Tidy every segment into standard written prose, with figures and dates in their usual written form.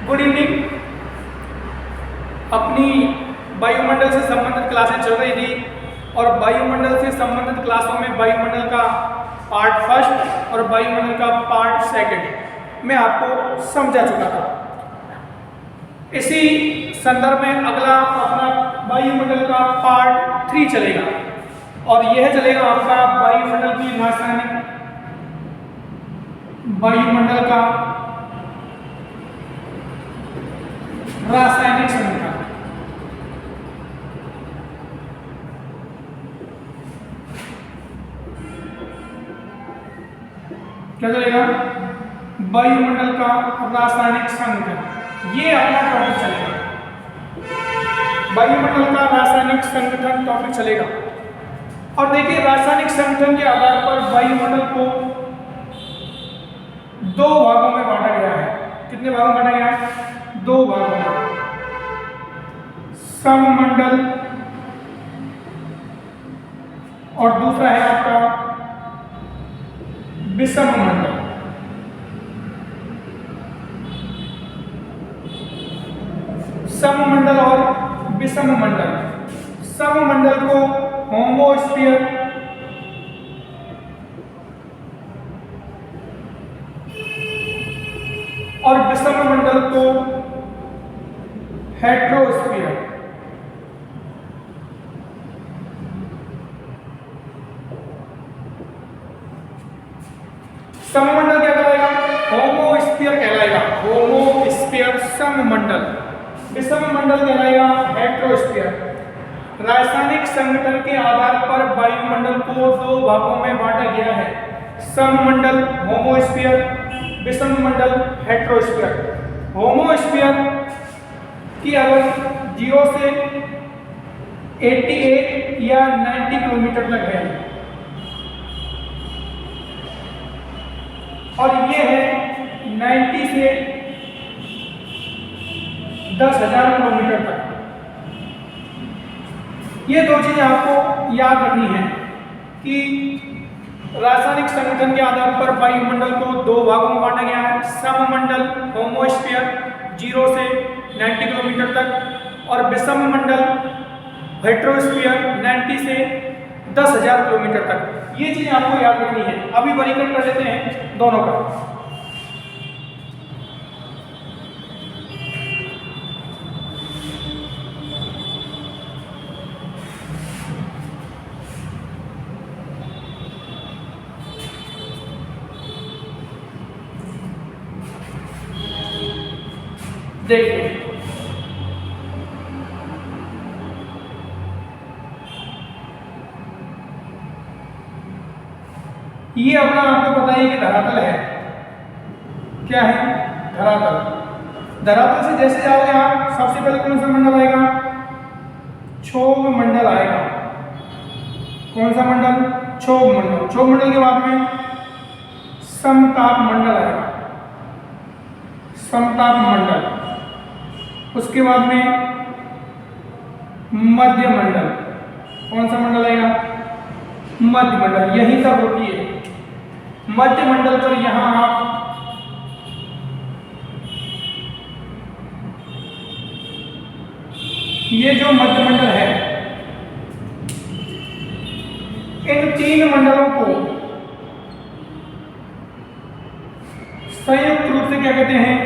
Good evening. अपनी वायुमंडल से संबंधित क्लासें चल रही थी और वायुमंडल से संबंधित क्लासों में वायुमंडल का पार्ट फर्स्ट और वायुमंडल का पार्ट सेकंड मैं आपको समझा चुका था। इसी संदर्भ में अगला अपना वायुमंडल का पार्ट 3 चलेगा और यह चलेगा आपका वायुमंडल की वायुमंडल का रासायनिक संगठन। क्या चलेगा? वायुमंडल का रासायनिक संगठन, ये अपना टॉपिक चलेगा। वायुमंडल का रासायनिक संगठन टॉपिक चलेगा। और देखिए, रासायनिक संगठन के आधार पर वायुमंडल को 2 भागों में बांटा गया है। कितने भागों में बांटा गया है? 2 भागों में। सममंडल और दूसरा है आपका विषममंडल। सममंडल और विषममंडल। सममंडल को होमोस्फीयर और विषममंडल को हेट्रोस्फीयर। सममंडल क्या कहलाएगा? होमोस्फीयर कहलाएगा, होमोस्फीयर सममंडल। विषममंडल कहलाएगा हेट्रोस्फीयर। रासायनिक संगठन के आधार पर वायुमंडल को 2 भागों में बांटा गया है। सममंडल होमोस्फीयर, विषममंडल हेट्रोस्फीयर। होमोस्फीयर की अवधि 0 से 88 या 90 किलोमीटर तक है और ये है 90 से 10,000 किलोमीटर तक। ये 2 चीजें आपको याद रखनी है कि रासायनिक संगठन के आधार पर वायुमंडल को 2 भागों में बांटा गया है। सममंडल होमोस्फीयर 0 से 90 किलोमीटर तक और विषममंडल हेट्रोस्फीयर 90 से 10,000 किलोमीटर तक। ये चीजें आपको याद रखनी है। अभी वर्गीकरण कर लेते हैं दोनों का। देखिए, ये अपना आपको पता है कि धरातल है। क्या है? धरातल। धरातल से जैसे जाओगे आप, सबसे पहले कौन सा मंडल आएगा? क्षोभ मंडल आएगा। कौन सा मंडल? क्षोभ मंडल। क्षोभ मंडल के बाद में समताप मंडल आएगा, समताप मंडल। उसके बाद में मध्य मंडल। कौन सा मंडल आएगा? मध्य मंडल। यही तक होती है मध्य मंडल पर। यहां आप ये जो मध्य मंडल है, इन 3 मंडलों को संयुक्त रूप से क्या कहते हैं?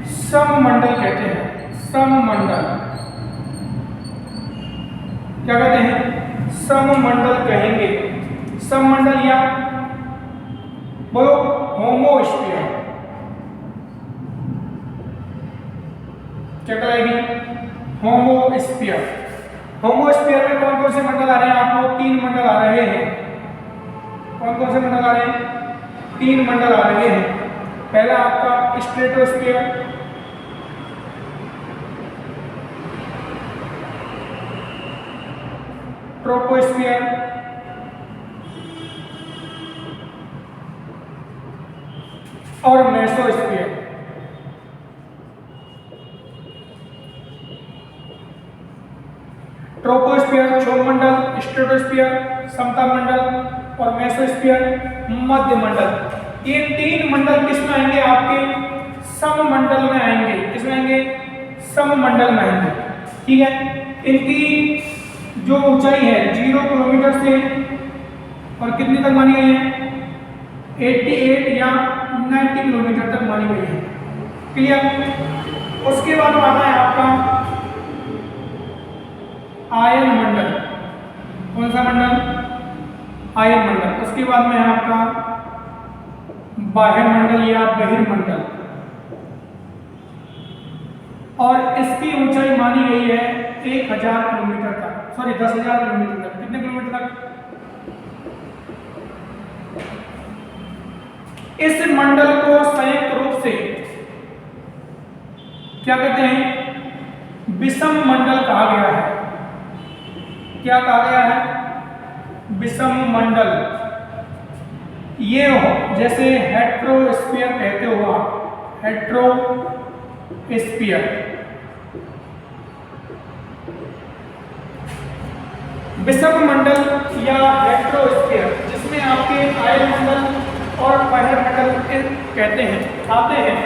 सममंडल कहते हैं। सममंडल क्या कहते हैं? सममंडल कहेंगे। सममंडल या बोलो होमोस्फीयर क्या कहलाएगी? होमोस्फीयर। होमोस्फीयर में कौन कौन से मंडल आ रहे हैं? आपको 3 मंडल आ रहे हैं। कौन कौन से मंडल आ रहे हैं? 3 मंडल आ रहे हैं। पहला आपका स्ट्रेटोस्फीयर, ट्रोपोस्फीयर और मेसोस्फीयर। ट्रोपोस्फीयर क्षोभमंडल, स्ट्रेटोस्फीयर समतापमंडल और मेसोस्फीयर मध्य मंडल। ये 3 मंडल किसमें आएंगे? आपके सममंडल में आएंगे। किसमें आएंगे? सममंडल में आएंगे। ठीक है, इनकी जो ऊंचाई है 0 किलोमीटर से और कितनी तक मानी गई है? 88 या 90 किलोमीटर तक मानी गई है। क्लियर? उसके बाद आता है आपका आयन मंडल। कौन सा मंडल? आयन मंडल। उसके बाद में है आपका बाह्य मंडल या बहिर्मंडल, और इसकी ऊंचाई मानी गई है 1000 किलोमीटर तक, सॉरी 10,000 किलोमीटर तक। कितने किलोमीटर तक? इस मंडल को संयुक्त रूप से क्या कहते हैं? विषम मंडल कहा गया है। क्या कहा गया है? विषम मंडल। ये हो जैसे हेट्रोस्फीयर कहते हो आप, हेट्रोस्फीयर। विषम मंडल या हेट्रोस्फीयर, जिसमें आपके आयन मंडल और बाह्य मंडल कहते हैं आते हैं।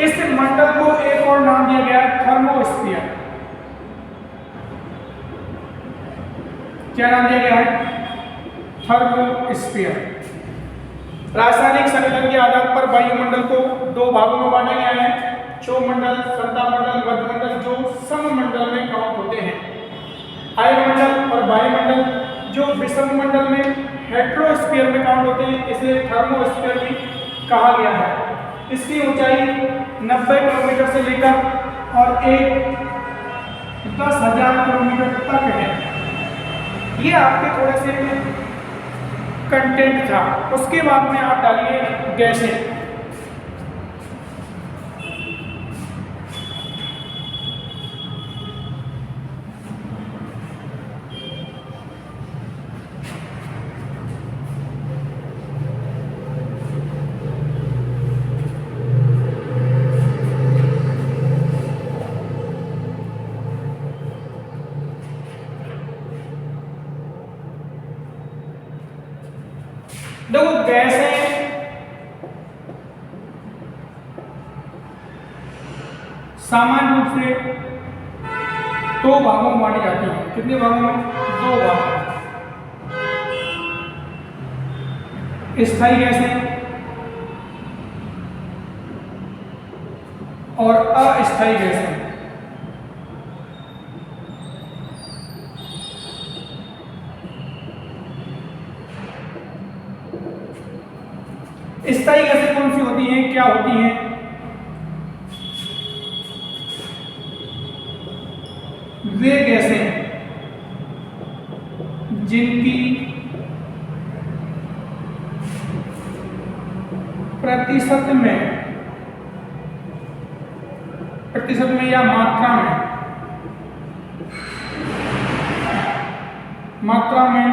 इस मंडल को एक और नाम दिया गया है थर्मोस्फीयर। क्या नाम दिया गया है? थर्मोस्फीयर। रासायनिक संगठन के आधार पर वायुमंडल को 2 भागों में बांटा गया है, क्षोभमंडल, संतापमंडल, वर्धमंडल, जो सममंडल में काउंट होते हैं। आयनमंडल और वायुमंडल जो विषम मंडल में हेट्रोस्फीयर में काउंट होते हैं, इसे थर्मोस्फीयर भी कहा गया है। इसकी ऊंचाई 90 किलोमीटर से लेकर और 10,000 किलोमीटर तक है। ये आपके थोड़े से कंटेंट था। उसके बाद में आप डालिए गैसें। देखो गैसें सामान्य रूप से 2 भागों में बांटी जाती है। कितने भागों में? 2 भागों। स्थायी गैसें और अस्थायी गैसें। स्थायी गैसें कौन सी होती हैं, क्या होती हैं? वे गैसें जिनकी प्रतिशत में या मात्रा में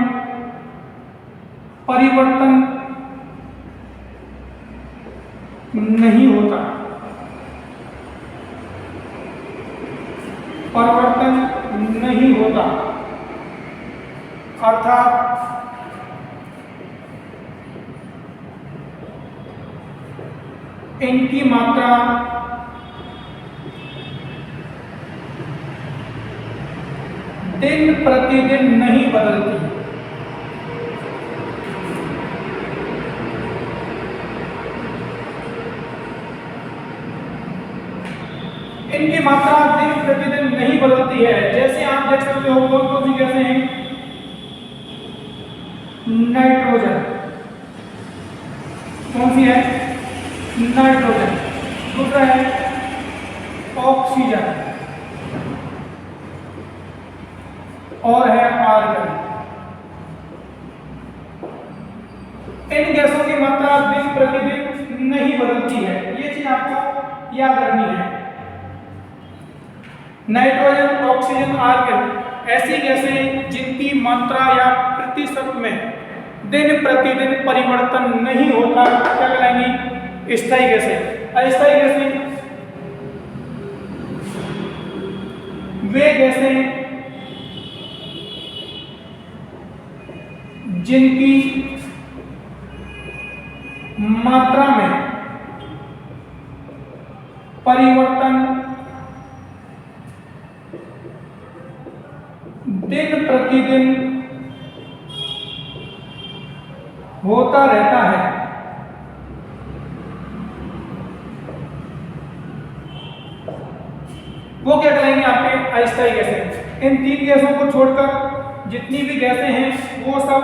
परिवर्तन नहीं होता, अर्थात इनकी मात्रा दिन प्रतिदिन नहीं बदलती। इनकी मात्रा दिन प्रतिदिन नहीं बदलती है। जैसे आप देख सकते हो कौन सी गैसें हैं? नाइट्रोजन। कौन सी है? नाइट्रोजन। दूसरा है ऑक्सीजन और है आर्गन। इन गैसों की मात्रा दिन प्रतिदिन नहीं बदलती है। ये चीज आपको याद रखनी है। नाइट्रोजन, ऑक्सीजन, आर्गन ऐसी गैसें जिनकी मात्रा या प्रतिशत में दिन प्रतिदिन परिवर्तन नहीं होता, क्या कहलाएंगी? स्थायी गैसें। अस्थायी गैसें वे गैसें जिनकी मात्रा में परिवर्तन दिन प्रतिदिन होता रहता है। वो क्या कहलाएंगे आपके अस्थायी गैसें। इन 3 गैसों को छोड़कर जितनी भी गैसें हैं वो सब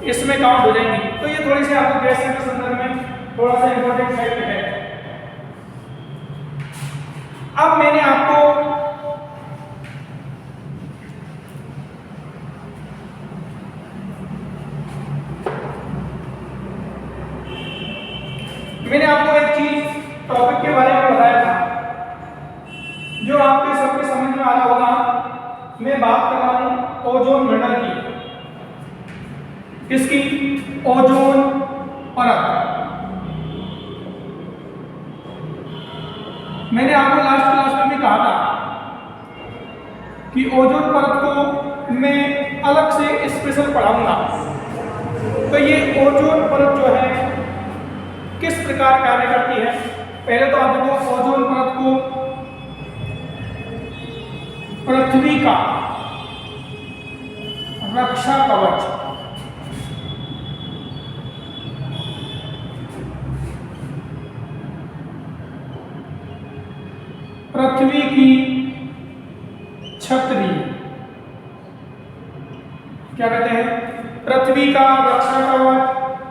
इसमें काउंट हो जाएंगी। तो ये थोड़ी सी आपको गैस के संदर्भ में थोड़ा सा इंपॉर्टेंट फैक्ट है। अब मैंने आपको एक चीज टॉपिक के बारे में बताया था जो आपके सबके समझ में आ रहा होगा। मैं बात कर रहा हूं ओजोन मंडल की। किसकी? ओजोन परत। मैंने आपको लास्ट क्लास में भी कहा था कि ओजोन परत को मैं अलग से स्पेशल पढ़ाऊंगा। तो ये ओजोन परत जो है किस प्रकार कार्य करती है, पहले तो आप देखो ओजोन परत को पृथ्वी का रक्षा कवच, पृथ्वी की छतरी क्या कहते हैं? पृथ्वी का रक्षा कवच,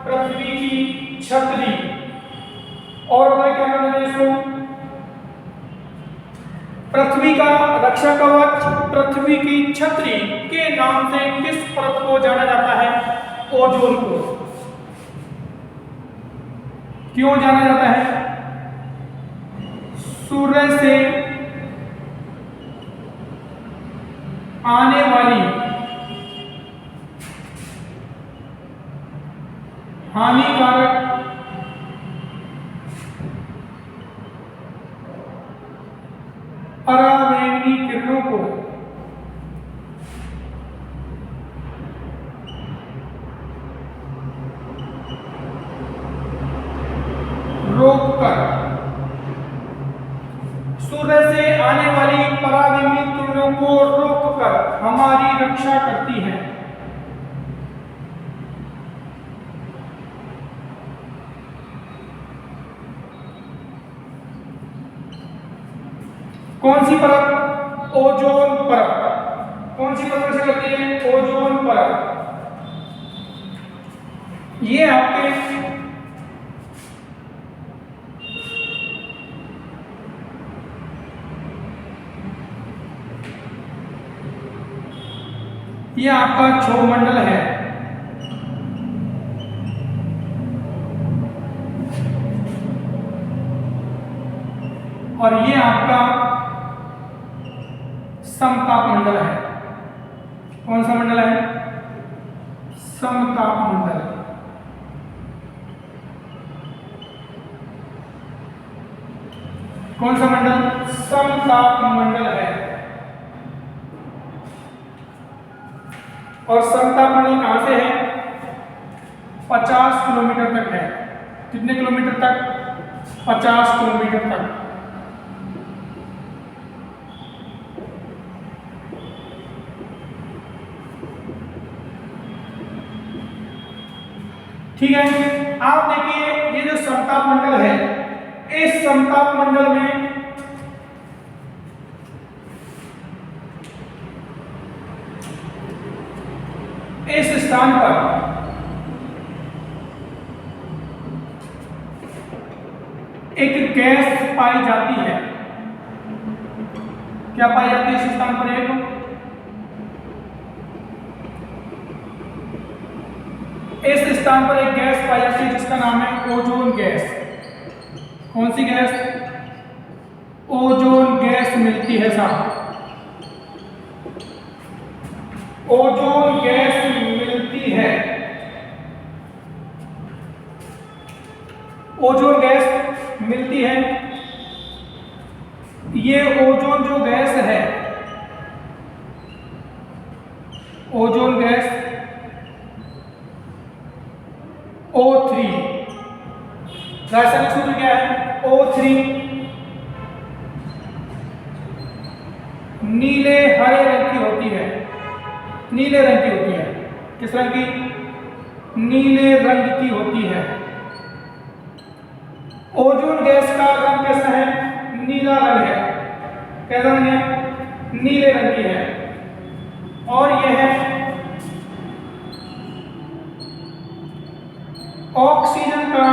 पृथ्वी की छतरी। और क्या कहते हैं इसको? पृथ्वी का रक्षा कवच, पृथ्वी की छतरी के नाम से किस परत को जाना जाता है? ओजोन को। क्यों जाना जाता है? सूर्य से आने वाली हानिकारक पराबैंगनी किरणों को रोककर, सूर्य से आने वाली पराबैंगनी किरणों को रोककर हमारी रक्षा करती है। कौन सी परत? ओजोन परत। कौन सी परत से करती है? ओजोन परत। ये आपके ये आपका क्षोभ मंडल है। और ये आपका समताप मंडल है। कौन सा मंडल है? समताप मंडल। कौन सा मंडल? समताप मंडल है। और समताप मंडल कहां से है? 50 किलोमीटर तक है। कितने किलोमीटर तक? 50 किलोमीटर तक। ठीक है। आप देखिए ये जो समताप मंडल है, इस समताप मंडल में इस स्थान पर एक गैस पाई जाती है। क्या पाई जाती है इस स्थान पर? इस स्थान पर एक गैस पाई जाती है जिसका नाम है ओजोन गैस। कौन सी गैस? ओजोन गैस मिलती है साहब। ओजोन गैस मिलती है। ओजोन गैस मिलती है। ये ओजोन जो गैस है, ओजोन गैस O3, रासायनिक सूत्र क्या है? O3 नीले हरे रंग की होती है, नीले रंग की होती है। किस रंग की? नीले रंग की होती है। ओजोन गैस का रंग कैसा है? नीला रंग है। कैसा रंग है? नीले रंग की है। और यह ऑक्सीजन का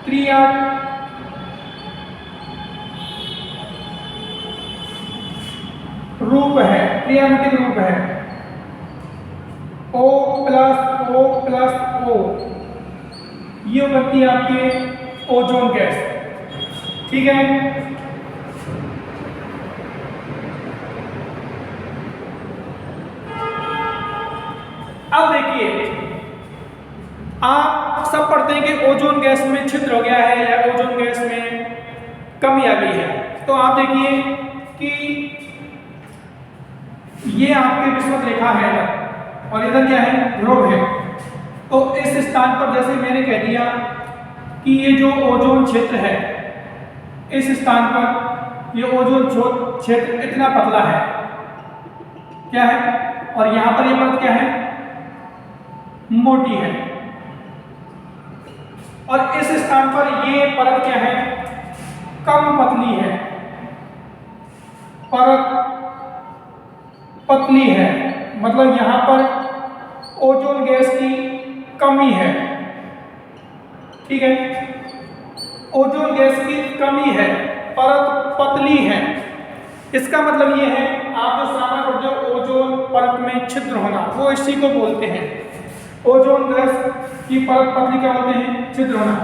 क्रिया रूप है, क्रियान्वित रूप है। O plus O plus O, ये बनती है आपकी ओजोन गैस। ठीक है। अब देखिए, आप सब पढ़ते हैं कि ओजोन गैस में छिद्र हो गया है या ओजोन गैस में कमी आ गई है। तो आप देखिए कि ये आपके विषुवत रेखा है और इधर क्या है? ध्रुव है। तो इस स्थान पर जैसे मैंने कह दिया कि ये जो ओजोन क्षेत्र है, इस स्थान पर ये ओजोन क्षेत्र इतना पतला है, क्या है? और यहां पर ये परत क्या है? मोटी है। और इस स्थान पर ये परत क्या है? कम पतली है, परत पतली है। मतलब यहां पर ओजोन गैस की कमी है। ठीक है, ओजोन गैस की कमी है, परत पतली है। इसका मतलब ये है, आप जो सामने पढ़ते हो ओजोन परत में छिद्र होना, वो इसी को बोलते हैं। ओजोन गैस की परत पतली क्या बोलते हैं? छिद्र होना।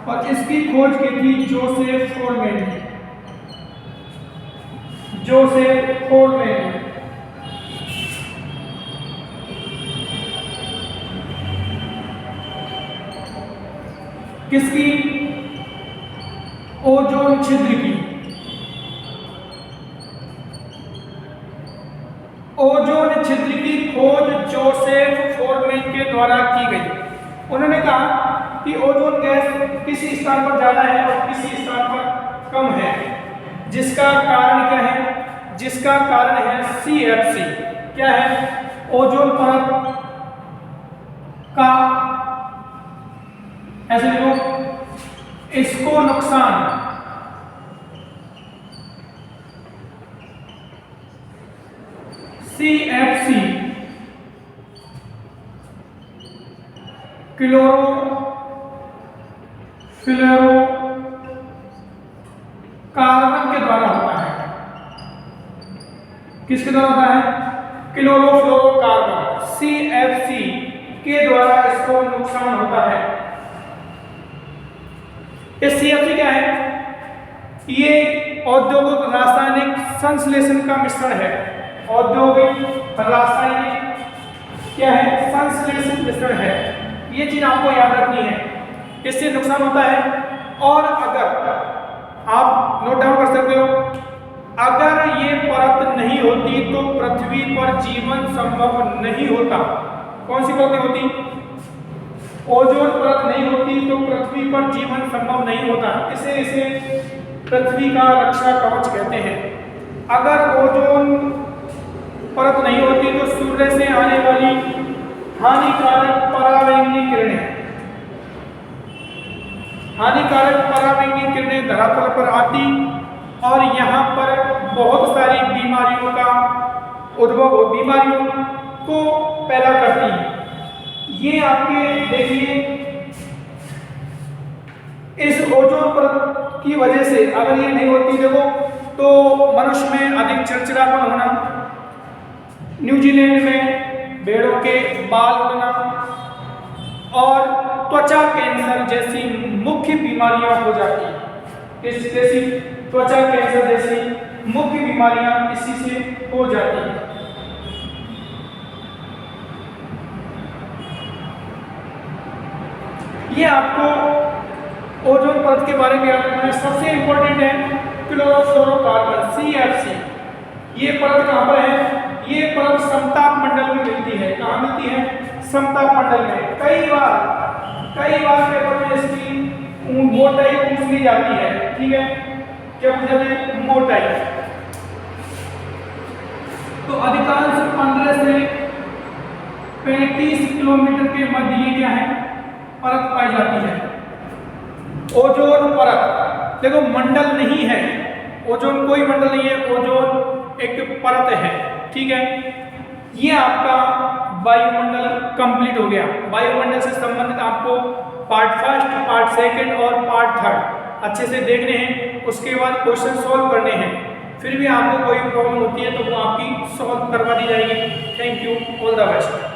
और इसकी खोज की थी जोसेफ फोरमैन ने। Joseph foreman. किसकी? ओजोन छिद्र की। ओजोन छिद्र की खोज जोसेफ फोरमैन के द्वारा की गई। उन्होंने कहा कि ओजोन गैस किसी स्थान पर ज्यादा है और किसी स्थान पर कम है, जिसका कारण क्या है? जिसका कारण है CFC। क्या है? ओजोन परत का, ऐसे लिखो, इसको नुकसान, CFC फ्लोरो कार्बन के द्वारा होता है। किसके द्वारा होता है? क्लोरोफ्लोरोकार्बन, CFC के द्वारा इसको नुकसान होता है। ये CFC क्या है? ये औद्योगिक रासायनिक संश्लेषण का मिश्रण है। औद्योगिक रासायनिक क्या है? संश्लेषण मिश्रण है। ये चीज आपको याद रखनी है, इससे नुकसान होता है। और अगर आप नोट डाउन कर सकते हो, अगर ये परत नहीं होती तो पृथ्वी पर जीवन संभव नहीं होता। कौन सी परत नहीं होती? ओजोन परत नहीं होती तो पृथ्वी पर जीवन संभव नहीं होता। इसे पृथ्वी का रक्षा कवच कहते हैं। अगर ओजोन परत नहीं होती तो सूर्य से आने वाली हानिकारक पराबैंगनी किरणें धरातल पर आती और यहाँ पर बहुत सारी बीमारियों का उद्भव हो, बीमारियों को पैदा करती। ये आपके देखिए, इस ओजोन परत की वजह से अगर ये नहीं होती देखो तो मनुष्य में अधिक चिड़चिड़ापन होना, न्यूजीलैंड में भेड़ों के बाल उड़ना और त्वचा कैंसर जैसी मुख्य बीमारियां हो जाती। इस जैसी त्वचा कैंसर जैसी मुख्य बीमारियां इसी से हो जाती हैं। ये आपको ओजोन परत के बारे में याद रखना है। सबसे इंपॉर्टेंट है क्लोरोफ्लोरोकार्बन, CFC। ये परत कहाँ पर है? ये परत समताप मंडल में मिलती है। कहाँ मिलती है? समताप मंडल में। कई बार पेपर में इसकी मोटाई पूछ ली जाती है। ठीक है, क्या पूछा है? मोटाई। तो अधिकांश 15 से 35 किलोमीटर के मध्य ये क्या है? परत पाई जाती है। ओजोन परत, देखो मंडल नहीं है, ओजोन कोई मंडल नहीं है, ओजोन एक परत है, ठीक है। ये आपका वायुमंडल कंप्लीट हो गया। वायुमंडल से संबंधित आपको पार्ट फर्स्ट, पार्ट सेकंड और पार्ट थर्ड अच्छे से देखने हैं, उसके बाद क्वेश्चन सॉल्व करने हैं। फिर भी आपको कोई प्रॉब्लम होती है तो वो आपकी सॉल्व करवा दी जाएगी। Thank you, all the best.